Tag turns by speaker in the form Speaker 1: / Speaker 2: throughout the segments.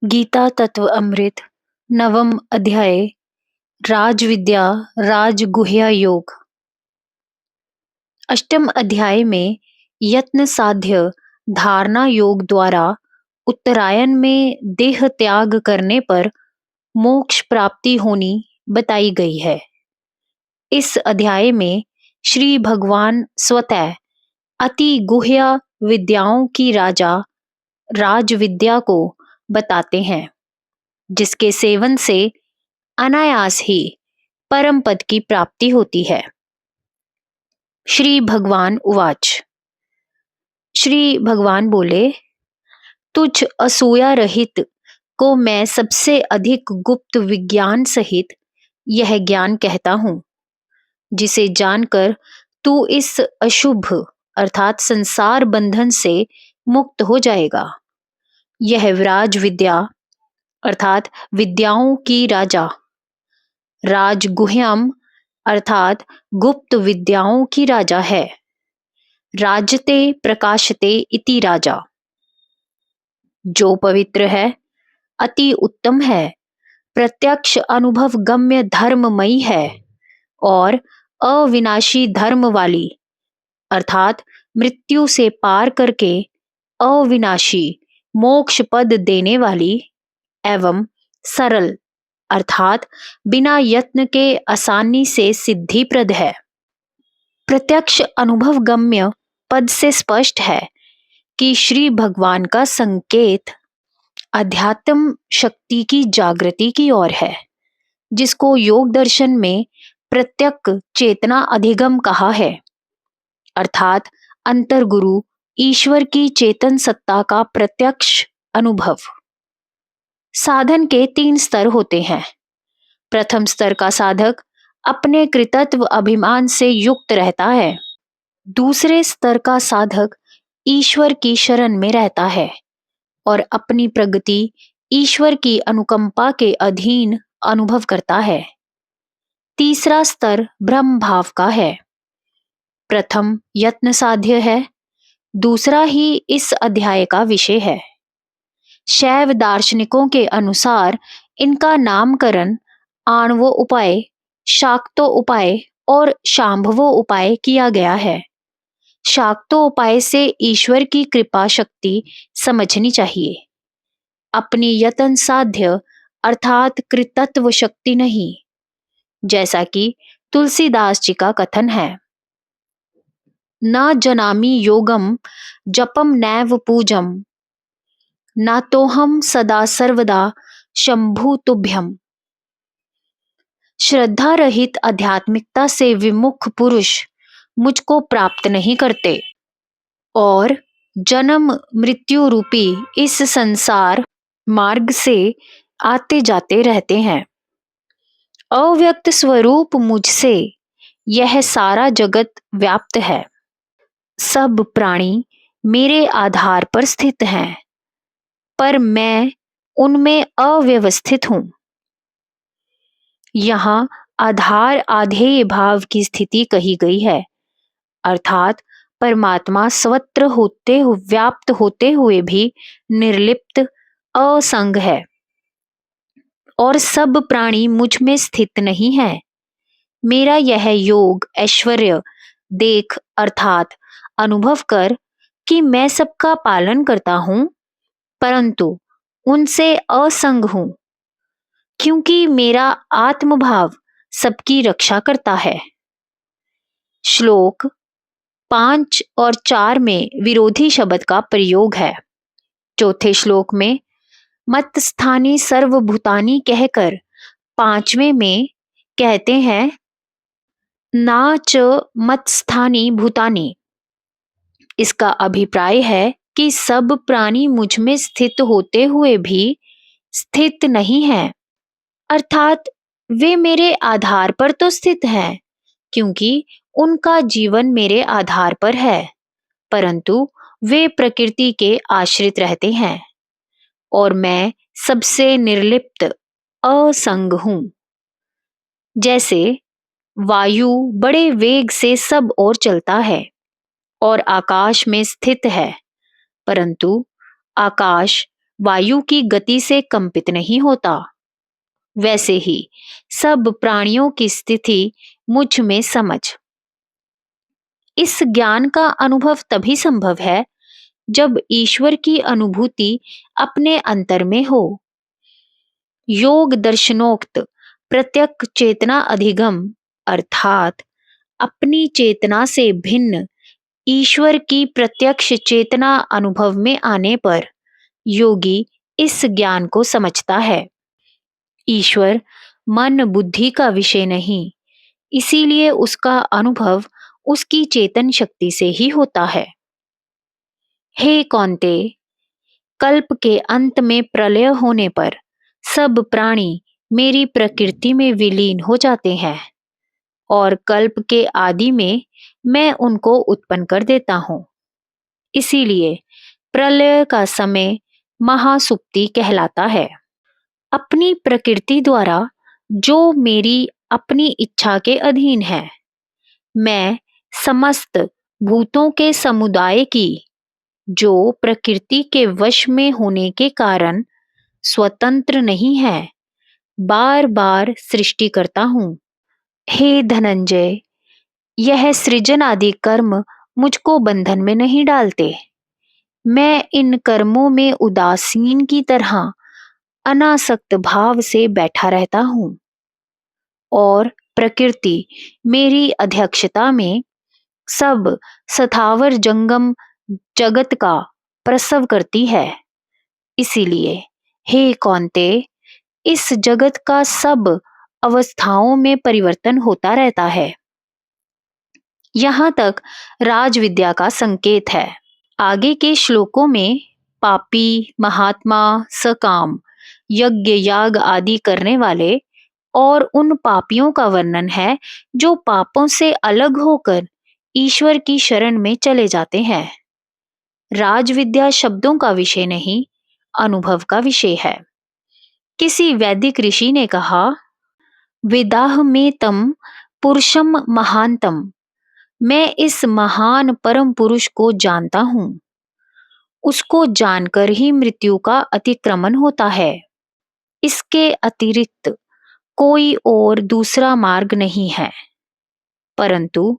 Speaker 1: गीता तत्व अमृत नवम अध्याय राजविद्या राजगुह्य योग। अष्टम अध्याय में यत्न साध्य धारणा योग द्वारा उत्तरायण में देह त्याग करने पर मोक्ष प्राप्ति होनी बताई गई है। इस अध्याय में श्री भगवान स्वतः अति गुह्य विद्याओं की राजा राजविद्या को बताते हैं, जिसके सेवन से अनायास ही परम पद की प्राप्ति होती है। श्री भगवान उवाच। श्री भगवान बोले, तुझ असूया रहित को मैं सबसे अधिक गुप्त विज्ञान सहित यह ज्ञान कहता हूं, जिसे जानकर तू इस अशुभ अर्थात संसार बंधन से मुक्त हो जाएगा। यह विराज विद्या अर्थात विद्याओं की राजा, राजगुह्यम अर्थात गुप्त विद्याओं की राजा है। राजते प्रकाशते इति राजा, जो पवित्र है, अति उत्तम है, प्रत्यक्ष अनुभव गम्य धर्ममयी है और अविनाशी धर्म वाली अर्थात मृत्यु से पार करके अविनाशी मोक्ष पद देने वाली एवं सरल अर्थात बिना यत्न के आसानी से सिद्धिप्रद है। प्रत्यक्ष अनुभव गम्य पद से स्पष्ट है कि श्री भगवान का संकेत अध्यात्म शक्ति की जागृति की ओर है, जिसको योग दर्शन में प्रत्यक चेतना अधिगम कहा है, अर्थात अंतर्गुरु ईश्वर की चेतन सत्ता का प्रत्यक्ष अनुभव। साधन के 3 स्तर होते हैं। प्रथम स्तर का साधक अपने कृतत्व अभिमान से युक्त रहता है। दूसरे स्तर का साधक ईश्वर की शरण में रहता है और अपनी प्रगति ईश्वर की अनुकंपा के अधीन अनुभव करता है। तीसरा स्तर ब्रह्म भाव का है। प्रथम यत्न साध्य है, दूसरा ही इस अध्याय का विषय है। शैव दार्शनिकों के अनुसार इनका नामकरण आणवो उपाय, शाक्तो उपाय और शांभवो उपाय किया गया है। शाक्तो उपाय से ईश्वर की कृपा शक्ति समझनी चाहिए, अपनी यतन साध्य अर्थात कृतत्व शक्ति नहीं, जैसा कि तुलसीदास जी का कथन है, न जनामि योगम जपम नैव पूजम ना तो हम सदा सर्वदा शंभु तुभ्यम। श्रद्धा रहित आध्यात्मिकता से विमुख पुरुष मुझको प्राप्त नहीं करते और जन्म मृत्यु रूपी इस संसार मार्ग से आते जाते रहते हैं। अव्यक्त स्वरूप मुझसे यह सारा जगत व्याप्त है। सब प्राणी मेरे आधार पर स्थित हैं, पर मैं उनमें अव्यवस्थित हूं। यहाँ आधार आधेय भाव की स्थिति कही गई है, अर्थात परमात्मा सर्वत्र व्याप्त होते हुए भी निर्लिप्त असंग है और सब प्राणी मुझ में स्थित नहीं है। मेरा यह योग ऐश्वर्य देख अर्थात अनुभव कर कि मैं सबका पालन करता हूं, परंतु उनसे असंग हूं, क्योंकि मेरा आत्मभाव सबकी रक्षा करता है। श्लोक 5 और 4 में विरोधी शब्द का प्रयोग है। चौथे श्लोक में मत स्थानी सर्वभूतानी कहकर 5वें में कहते हैं ना च मत स्थानी भूतानी। इसका अभिप्राय है कि सब प्राणी मुझ में स्थित होते हुए भी स्थित नहीं हैं, अर्थात वे मेरे आधार पर तो स्थित हैं, क्योंकि उनका जीवन मेरे आधार पर है, परंतु वे प्रकृति के आश्रित रहते हैं और मैं सबसे निर्लिप्त असंग हूं। जैसे वायु बड़े वेग से सब ओर चलता है और आकाश में स्थित है, परंतु आकाश वायु की गति से कंपित नहीं होता, वैसे ही सब प्राणियों की स्थिति मुझ में समझ। इस ज्ञान का अनुभव तभी संभव है जब ईश्वर की अनुभूति अपने अंतर में हो। योग दर्शनोक्त प्रत्यक चेतना अधिगम अर्थात अपनी चेतना से भिन्न ईश्वर की प्रत्यक्ष चेतना अनुभव में आने पर योगी इस ज्ञान को समझता है। ईश्वर मन बुद्धि का विषय नहीं, इसीलिए उसका अनुभव उसकी चेतन शक्ति से ही होता है। हे कौन्ते, कल्प के अंत में प्रलय होने पर सब प्राणी मेरी प्रकृति में विलीन हो जाते हैं और कल्प के आदि में मैं उनको उत्पन्न कर देता हूँ। इसीलिए प्रलय का समय महासुप्ति कहलाता है। अपनी प्रकृति द्वारा जो मेरी अपनी इच्छा के अधीन है, मैं समस्त भूतों के समुदाय की जो प्रकृति के वश में होने के कारण स्वतंत्र नहीं है, बार बार सृष्टि करता हूँ। हे धनंजय, यह सृजन आदि कर्म मुझको बंधन में नहीं डालते। मैं इन कर्मों में उदासीन की तरह अनासक्त भाव से बैठा रहता हूँ और प्रकृति मेरी अध्यक्षता में सब स्थावर जंगम जगत का प्रसव करती है। इसीलिए हे कौन्ते, इस जगत का सब अवस्थाओं में परिवर्तन होता रहता है। यहाँ तक राजविद्या का संकेत है। आगे के श्लोकों में पापी, महात्मा, सकाम, यज्ञ याग आदि करने वाले और उन पापियों का वर्णन है जो पापों से अलग होकर ईश्वर की शरण में चले जाते हैं। राजविद्या शब्दों का विषय नहीं, अनुभव का विषय है। किसी वैदिक ऋषि ने कहा, विदाह में तम पुरुषम महानतम, मैं इस महान परम पुरुष को जानता हूँ। उसको जानकर ही मृत्यु का अतिक्रमण होता है। इसके अतिरिक्त कोई और दूसरा मार्ग नहीं है, परंतु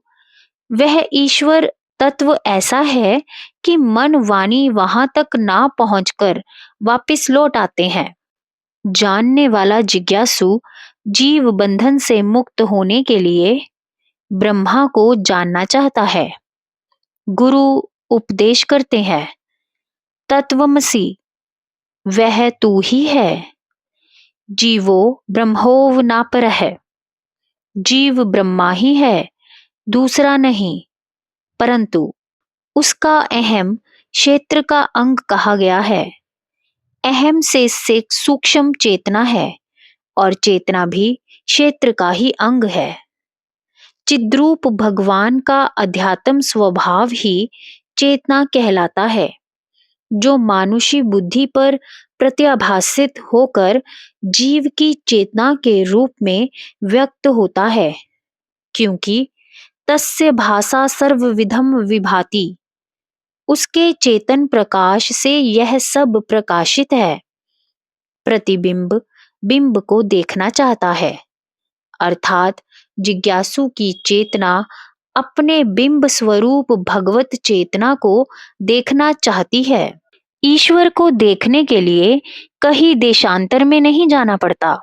Speaker 1: वह ईश्वर तत्व ऐसा है कि मन वाणी वहां तक ना पहुंचकर वापस लौट आते हैं। जानने वाला जिज्ञासु जीव बंधन से मुक्त होने के लिए ब्रह्मा को जानना चाहता है। गुरु उपदेश करते हैं, तत्वमसि, वह तू ही है। जीवो ब्रह्मोव नापर है, जीव ब्रह्मा ही है, दूसरा नहीं, परंतु उसका अहम क्षेत्र का अंग कहा गया है। अहम से सूक्ष्म चेतना है और चेतना भी क्षेत्र का ही अंग है। चिद्रूप भगवान का अध्यात्म स्वभाव ही चेतना कहलाता है, जो मानुषी बुद्धि पर प्रत्याभासित होकर जीव की चेतना के रूप में व्यक्त होता है, क्योंकि तस्य भाषा सर्वविधम विभाति, उसके चेतन प्रकाश से यह सब प्रकाशित है। प्रतिबिंब बिंब को देखना चाहता है, अर्थात जिज्ञासु की चेतना अपने बिंब स्वरूप भगवत चेतना को देखना चाहती है। ईश्वर को देखने के लिए कहीं देशांतर में नहीं जाना पड़ता।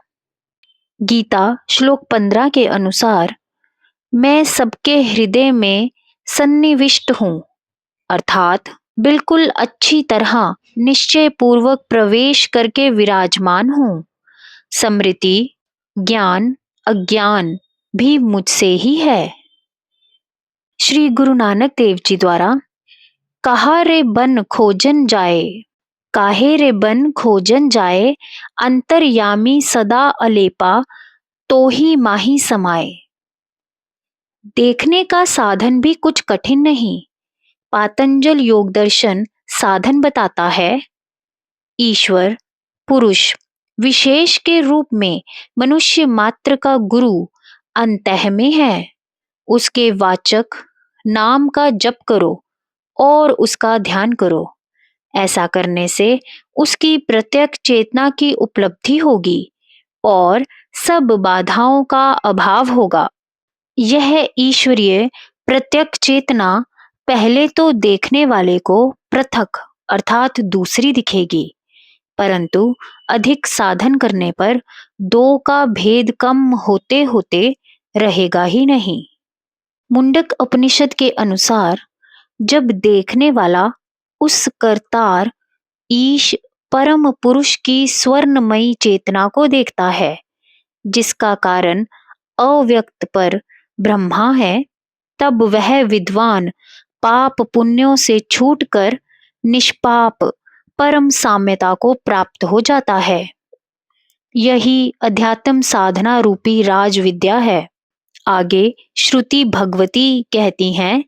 Speaker 1: गीता श्लोक 15 के अनुसार, मैं सबके हृदय में सन्निविष्ट हूँ, अर्थात बिल्कुल अच्छी तरह निश्चय पूर्वक प्रवेश करके विराजमान हूँ। स्मृति, ज्ञान, अज्ञान भी मुझसे ही है। श्री गुरु नानक देव जी द्वारा कहा रे बन खोजन जाए, काहे रे बन खोजन जाए, अंतर्यामी सदा अलेपा, तो ही माही समाए। देखने का साधन भी कुछ कठिन नहीं। पातंजल योग दर्शन साधन बताता है। ईश्वर पुरुष विशेष के रूप में मनुष्य मात्र का गुरु अंतः में है। उसके वाचक नाम का जप करो और उसका ध्यान करो, ऐसा करने से उसकी प्रत्यक्ष चेतना की उपलब्धि होगी और सब बाधाओं का अभाव होगा। यह ईश्वरीय प्रत्यक्ष चेतना पहले तो देखने वाले को पृथक अर्थात दूसरी दिखेगी, परंतु अधिक साधन करने पर दो का भेद कम होते होते रहेगा ही नहीं। मुंडक उपनिषद के अनुसार जब देखने वाला उस करतार ईश परम पुरुष की स्वर्णमयी चेतना को देखता है, जिसका कारण अव्यक्त पर ब्रह्मा है, तब वह विद्वान पाप पुण्यों से छूटकर निष्पाप परम साम्यता को प्राप्त हो जाता है। यही अध्यात्म साधना रूपी राज विद्या है। आगे श्रुति भगवती कहती हैं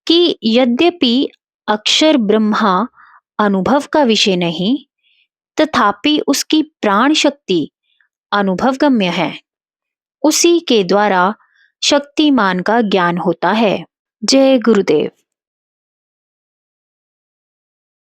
Speaker 1: कि यद्यपि अक्षर ब्रह्मा अनुभव का विषय नहीं, तथापि उसकी प्राण शक्ति अनुभवगम्य है। उसी के द्वारा शक्तिमान का ज्ञान होता है। जय गुरुदेव।